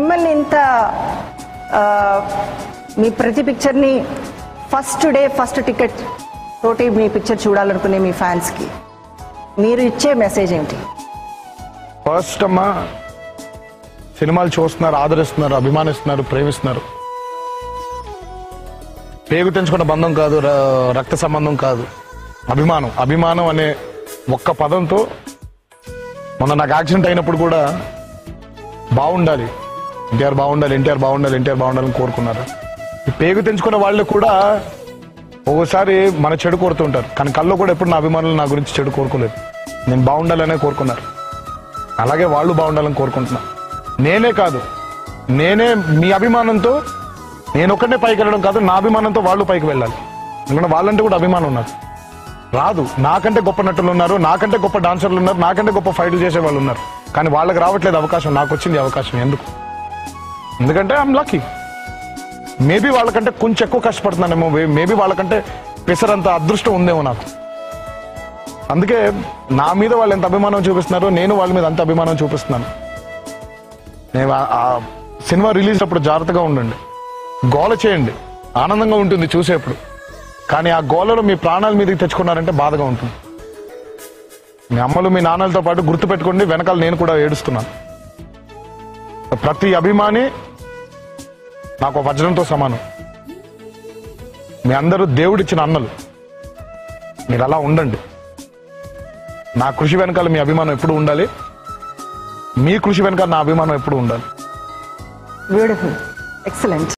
మిమ్మల్ని ఇంత మీ ప్రతి పిక్చర్ని ఫస్ట్ డే ఫస్ట్ టికెట్ తోటి మీ పిక్చర్ చూడాలనుకునే మీ ఫ్యాన్స్కి మీరు ఇచ్చే మెసేజ్ ఏంటి? ఫస్ట్ అమ్మా, సినిమాలు చూస్తున్నారు, ఆదరిస్తున్నారు, అభిమానిస్తున్నారు, ప్రేమిస్తున్నారు. పేగు తెంచుకున్న బంధం కాదు, రక్త సంబంధం కాదు, అభిమానం. అభిమానం అనే ఒక్క పదంతో మొన్న నాకు యాక్సిడెంట్ అయినప్పుడు కూడా బాగుండాలి, ఎన్టీఆర్ బాగుండాలి, ఎన్టీఆర్ బాగుండాలి, ఎన్టీఆర్ బాగుండాలని కోరుకున్నారు. ఈ పేగు తెంచుకున్న వాళ్ళు కూడా ఒక్కోసారి మన చెడు కోరుతుంటారు, కానీ కళ్ళు కూడా ఎప్పుడు నా అభిమానులు నా గురించి చెడు కోరుకోలేదు. నేను బాగుండాలనే కోరుకున్నారు. అలాగే వాళ్ళు బాగుండాలని కోరుకుంటున్నా. నేనే కాదు, నేనే మీ అభిమానంతో నేను ఒక్కనే పైకి వెళ్ళడం కాదు, నా అభిమానంతో వాళ్ళు పైకి వెళ్ళాలి. ఎందుకంటే వాళ్ళంటే కూడా అభిమానం ఉన్నారు. రాదు, నాకంటే గొప్ప నటులు ఉన్నారు, నాకంటే గొప్ప డాన్సర్లు ఉన్నారు, నాకంటే గొప్ప ఫైట్లు చేసే వాళ్ళు ఉన్నారు. కానీ వాళ్ళకి రావట్లేదు అవకాశం, నాకు వచ్చింది అవకాశం. ఎందుకు? ఎందుకంటే ఐఎమ్ లక్కీ. మేబీ వాళ్ళకంటే కొంచెం ఎక్కువ కష్టపడుతున్నానేమో, మేబీ వాళ్ళకంటే పెసరంత అదృష్టం ఉందేమో నాకు. అందుకే నా మీద వాళ్ళు ఎంత అభిమానం చూపిస్తున్నారో నేను వాళ్ళ మీద అంత అభిమానం చూపిస్తున్నాను. నేను ఆ సినిమా రిలీజ్ అప్పుడు జాగ్రత్తగా ఉండండి, గోల చేయండి, ఆనందంగా ఉంటుంది చూసేప్పుడు. కానీ ఆ గోలలో మీ ప్రాణాల మీదకి తెచ్చుకున్నారంటే బాధగా ఉంటుంది. మీ అమ్మలు మీ నాన్నలతో పాటు గుర్తుపెట్టుకోండి, వెనకాల నేను కూడా ఏడుస్తున్నాను. ప్రతి అభిమాని నాకు వజ్రంతో సమానం. మీ అందరూ దేవుడిచ్చిన అన్నలు, మీరు అలా ఉండండి. నా కృషి వెనకాల మీ అభిమానం ఎప్పుడు ఉండాలి, మీ కృషి వెనకాల నా అభిమానం ఎప్పుడు ఉండాలి. Beautiful, excellent.